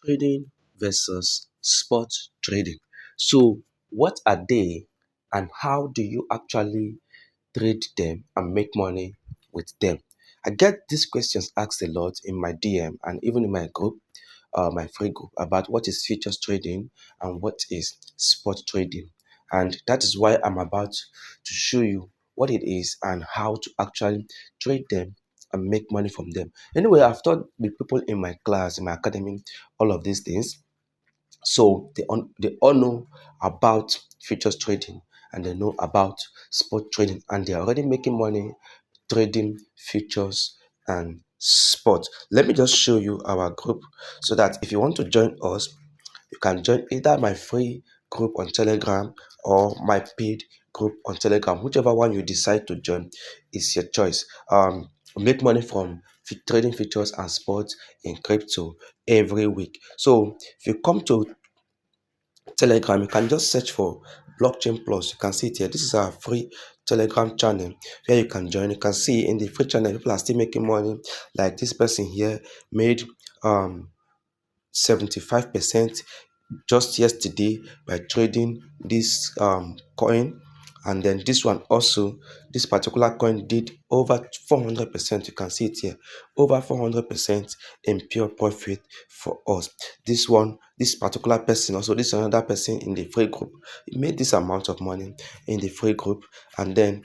Trading versus spot trading. So, what are they and how do you actually trade them and make money with them? I get these questions asked a lot in my DM and even in my group, my free group, about what is futures trading and what is spot trading. And that is why I'm about to show you what it is and how to actually trade them and make money from them. Anyway, I've taught the people in my class, in my academy, all of these things. So they all know about futures trading and they know about spot trading, and they're already making money trading futures and spot. Let me just show you our group so that if you want to join us, you can join either my free group on Telegram or my paid group on Telegram. Whichever one you decide to join is your choice. Make money from trading futures and sports in crypto every week. So if you come to Telegram, you can just search for Blockchain Plus. You can see it here. This is our free Telegram channel where you can join. You can see in the free channel, people are still making money. Like this person here made 75% just yesterday by trading this coin. And then this one also, this particular coin did over 400%. You can see it here, over 400% in pure profit for us. This one, this particular person also, this another person in the free group, he made this amount of money in the free group. And then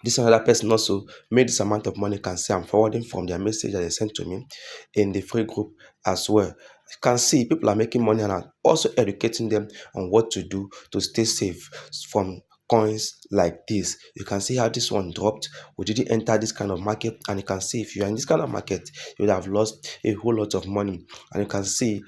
this another person also made this amount of money. You can see I'm forwarding from their message that they sent to me in the free group as well. You can see people are making money and I'm also educating them on what to do to stay safe from coins like this. You can see how this one dropped. We didn't enter this kind of market, and you can see if you are in this kind of market, you would have lost a whole lot of money. And you can see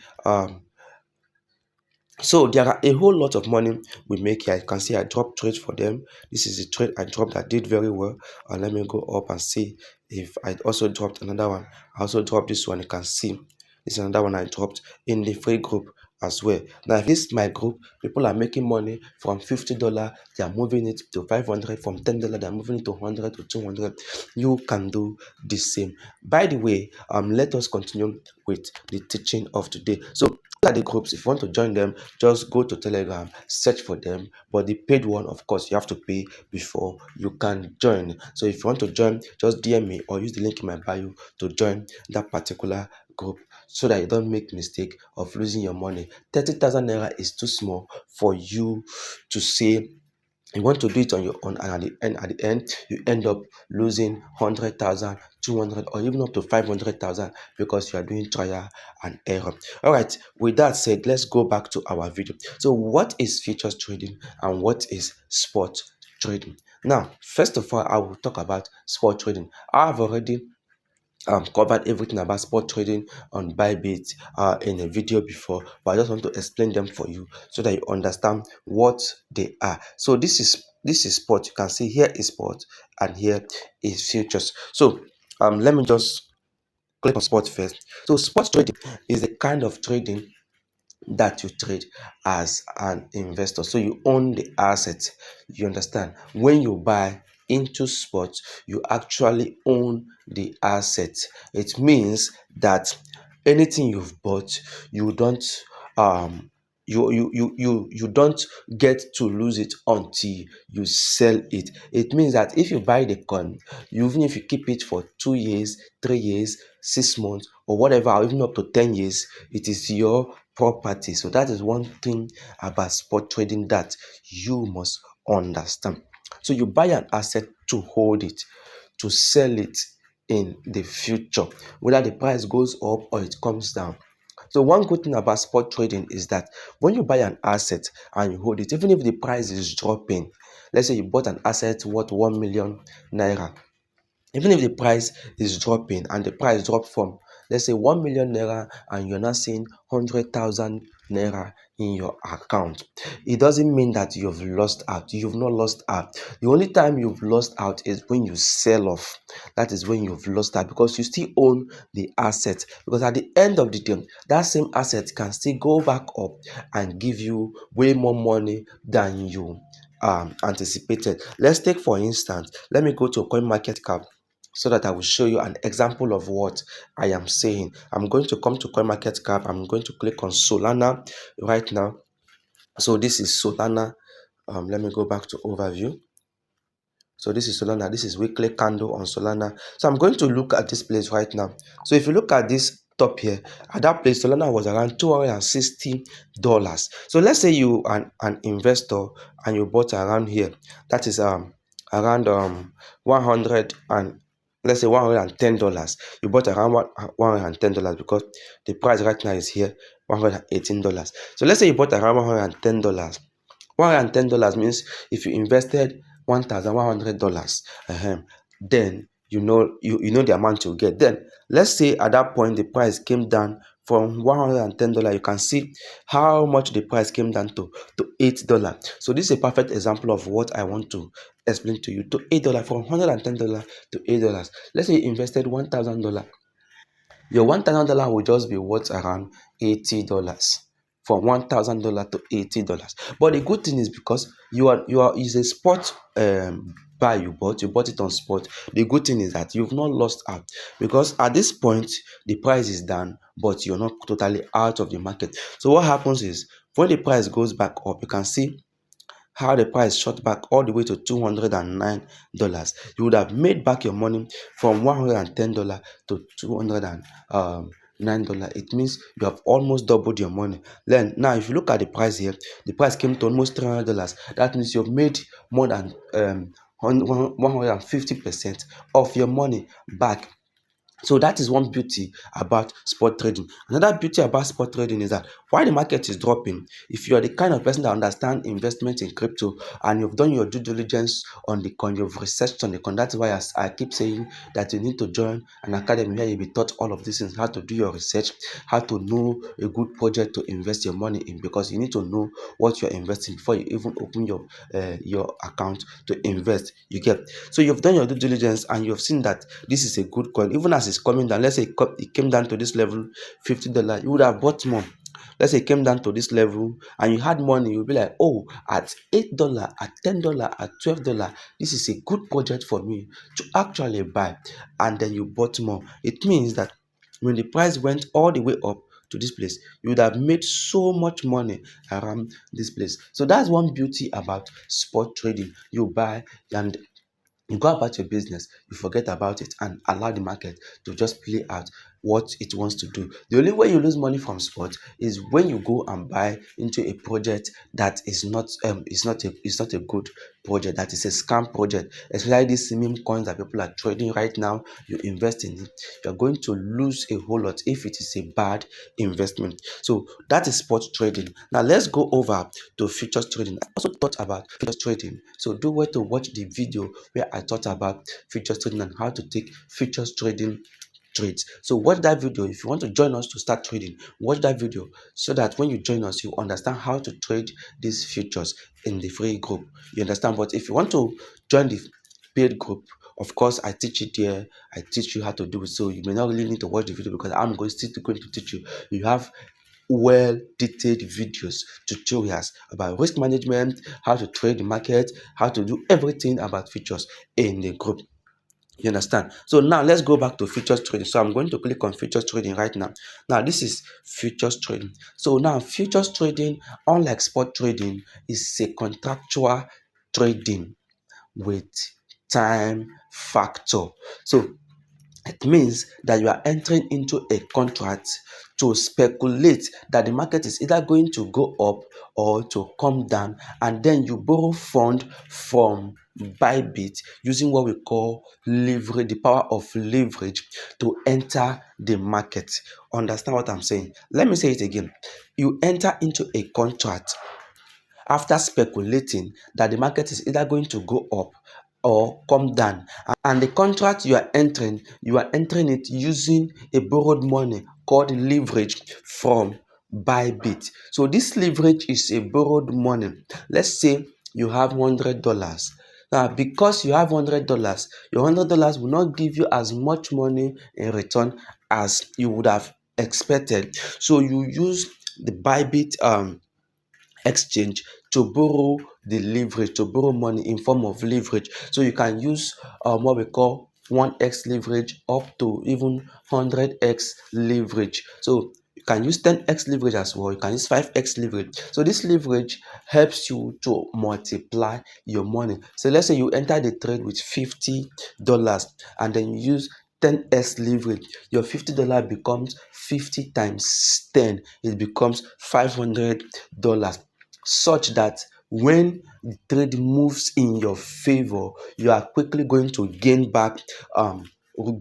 so there are a whole lot of money we make here. You can see I dropped trade for them. This is a trade I dropped that did very well. And let me go up and see if I also dropped another one. I also dropped this one. You can see this is another one I dropped in the free group as well. Now, if this is my group, people are making money from $50. They are moving it to 500. From $10, they are moving it to 100 to 200. You can do the same. By the way, let us continue with the teaching of today. So are the groups. If you want to join them, just go to Telegram, search for them. But the paid one, of course, you have to pay before you can join. So if you want to join, just DM me or use the link in my bio to join that particular group so that you don't make mistake of losing your money. 30,000 naira is too small for you to say you want to do it on your own, and at the end you end up losing 100,000, 200, or even up to 500,000 because you are doing trial and error. All right, with that said, let's go back to our video. So what is futures trading and what is spot trading? Now, first of all, I will talk about spot trading. I've already covered everything about spot trading on Bybit in a video before, but I just want to explain them for you so that you understand what they are. So this is spot. You can see here is spot and here is futures. So let me just click on spot first. So spot trading is the kind of trading that you trade as an investor. So you own the asset. You understand? When you buy into sports, you actually own the asset. It means that anything you've bought, you don't you don't get to lose it until you sell it. It means that if you buy the coin, even if you keep it for 2 years, 3 years, 6 months, or whatever, or even up to 10 years, it is your property. So that is one thing about spot trading that you must understand. So you buy an asset to hold it, to sell it in the future, whether the price goes up or it comes down. So one good thing about spot trading is that when you buy an asset and you hold it, even if the price is dropping, let's say you bought an asset worth 1 million naira, even if the price is dropping and the price dropped from, let's say, 1 million naira, and you're not seeing 100,000 naira in your account, it doesn't mean that you've lost out. You've not lost out. The only time you've lost out is when you sell off. That is when you've lost out, because you still own the asset. Because at the end of the day, that same asset can still go back up and give you way more money than you anticipated. Let's take, for instance, let me go to CoinMarketCap so that I will show you an example of what I am saying. I'm going to come to CoinMarketCap. I'm going to click on Solana right now. So this is Solana. Let me go back to overview. So this is Solana. This is weekly candle on Solana. So I'm going to look at this place right now. So if you look at this top here, at that place, Solana was around $260. So let's say you are an investor and you bought around here. That is around 100 and let's say $110. You bought around $110 because the price right now is here $118. So let's say you bought around $110. $110 means if you invested $1,100, then you know the amount you get. Then let's say at that point the price came down from $110. You can see how much the price came down to $8. So this is a perfect example of what I want to explain to you. To $8, from $110 to $8. Let's say you invested $1,000. Your $1,000 will just be worth around $80, from $1,000 to $80. But the good thing is, because you are is a spot buy, you bought it on spot. The good thing is that you've not lost out, because at this point the price is down, but you're not totally out of the market. So what happens is, when the price goes back up, you can see how the price shot back all the way to $209. You would have made back your money from $110 to $209. It means you have almost doubled your money. Then now, if you look at the price here, the price came to almost $300. That means you've made more than 150% of your money back. So that is one beauty about spot trading. Another beauty about spot trading is that while the market is dropping, if you are the kind of person that understands investment in crypto and you've done your due diligence on the coin, you've researched on the coin, that's why I keep saying that you need to join an academy where you'll be taught all of these things, how to do your research, how to know a good project to invest your money in, because you need to know what you're investing before you even open your account to invest. You get. So you've done your due diligence and you've seen that this is a good coin. Even as it's coming down, let's say it came down to this level, $50, you would have bought more. Let's say it came down to this level and you had money, you'll be like, oh, at $8, at $10, at $12, this is a good project for me to actually buy. And then you bought more. It means that when the price went all the way up to this place, you would have made so much money around this place. So that's one beauty about spot trading. You buy and you go about your business, you forget about it and allow the market to just play out what it wants to do. The only way you lose money from spot is when you go and buy into a project that is not a good project, that is a scam project, especially these meme coins that people are trading right now. You invest in it, you're going to lose a whole lot if it is a bad investment. So that is spot trading. Now let's go over to futures trading. I also thought about futures trading, so do well to watch the video where I taught about futures trading and how to take futures trading trades. So watch that video. If you want to join us to start trading, watch that video so that when you join us, you understand how to trade these futures in the free group. You understand? But if you want to join the paid group, of course I teach it there. I teach you how to do it, so you may not really need to watch the video because I'm still going to teach you. You have well detailed videos, tutorials about risk management, how to trade the market, how to do everything about futures in the group. You understand? So now let's go back to futures trading. So I'm going to click on futures trading right now. Now this is futures trading. So now futures trading, unlike spot trading, is a contractual trading with time factor. So it means that you are entering into a contract to speculate that the market is either going to go up or to come down, and then you borrow fund from Bybit using what we call leverage, the power of leverage, to enter the market. Understand what I'm saying? Let me say it again. You enter into a contract after speculating that the market is either going to go up or come down, and the contract you are entering it using a borrowed money called leverage from Bybit. So this leverage is a borrowed money. Let's say you have $100. Now, because you have $100, your $100 will not give you as much money in return as you would have expected. So you use the Bybit exchange to borrow money in form of leverage. So you can use what we call 1x leverage up to even 100x leverage. So you can use 10x leverage as well. You can use 5x leverage. So this leverage helps you to multiply your money. So let's say you enter the trade with $50 and then you use 10x leverage. Your $50 becomes 50 times 10. It becomes $500, such that when the trade moves in your favor, you are quickly going to gain back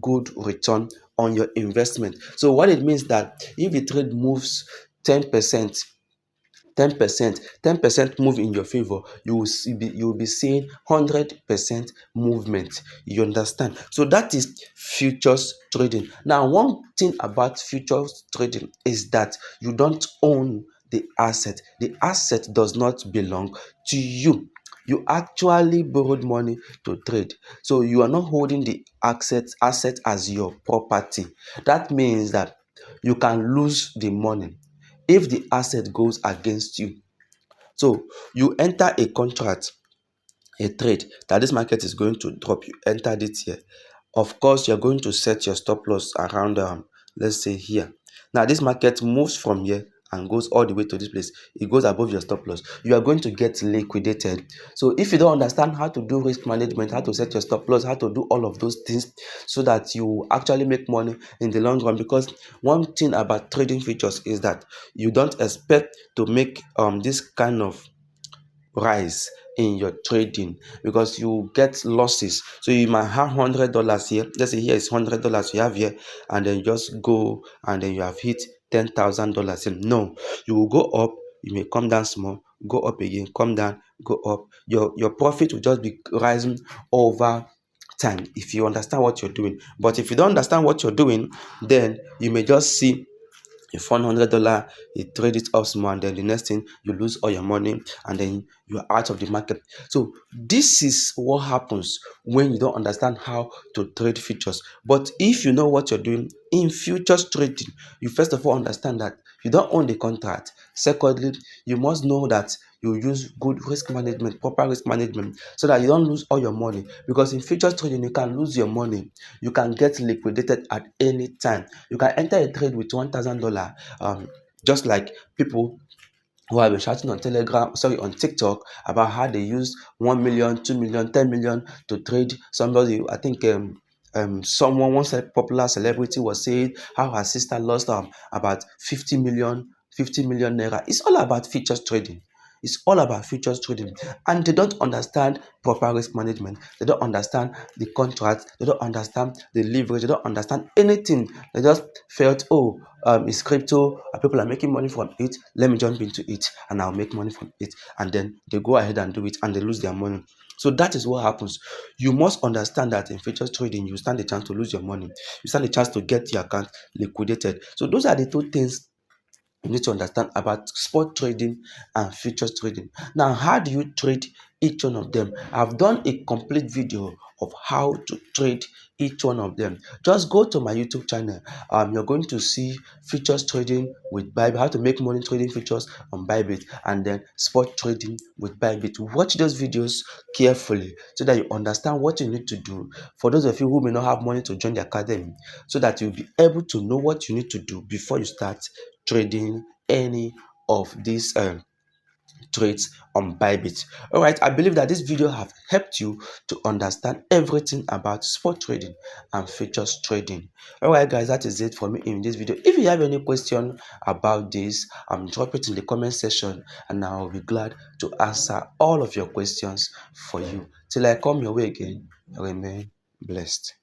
good return on your investment. So what it means that if the trade moves 10%, 10% move in your favor, you will be seeing 100% movement. You understand? So that is futures trading. Now, one thing about futures trading is that you don't own the asset. The asset does not belong to you. You actually borrowed money to trade, so you are not holding the asset as your property. That means that you can lose the money if the asset goes against you. So you enter a contract, a trade that this market is going to drop. You entered it here. Of course, you're going to set your stop loss around let's say here. Now this market moves from here and goes all the way to this place. It goes above your stop loss. You are going to get liquidated. So if you don't understand how to do risk management, how to set your stop loss, how to do all of those things so that you actually make money in the long run, because one thing about trading futures is that you don't expect to make this kind of rise in your trading, because you get losses. So you might have $100 here. Let's say here is $100 you have here, and then just go and then you have hit $10,000. No, you will go up, you may come down small, go up again, come down, go up. Your profit will just be rising over time if you understand what you're doing. But if you don't understand what you're doing, then you may just see if $100, you trade it up small, and then the next thing you lose all your money, and then you're out of the market. So this is what happens when you don't understand how to trade futures. But if you know what you're doing in futures trading, you first of all understand that you don't own the contract. Secondly, you must know that you use good risk management, proper risk management, so that you don't lose all your money. Because in futures trading, you can lose your money. You can get liquidated at any time. You can enter a trade with $1,000, just like people who have been shouting on on TikTok about how they use 1 million, 2 million, 10 million to trade somebody. I think someone, once a popular celebrity, was saying how her sister lost about 50 million naira. It's all about futures trading. It's all about futures trading, and they don't understand proper risk management. They don't understand the contracts. They don't understand the leverage. They don't understand anything. They just felt, oh, it's crypto. People are making money from it. Let me jump into it, and I'll make money from it. And then they go ahead and do it, and they lose their money. So that is what happens. You must understand that in futures trading, you stand a chance to lose your money. You stand a chance to get your account liquidated. So those are the two things you need to understand about spot trading and futures trading. Now, how do you trade each one of them? I've done a complete video of how to trade each one of them. Just go to my YouTube channel. You're going to see futures trading with Bybit, how to make money trading futures on Bybit, and then spot trading with Bybit. Watch those videos carefully so that you understand what you need to do. For those of you who may not have money to join the academy, so that you'll be able to know what you need to do before you start trading any of these trades on Bybit. All right, I believe that this video have helped you to understand everything about spot trading and futures trading. All right, guys, that is it for me in this video. If you have any question about this, drop it in the comment section, and I'll be glad to answer all of your questions for you. Till I come your way again, remain blessed.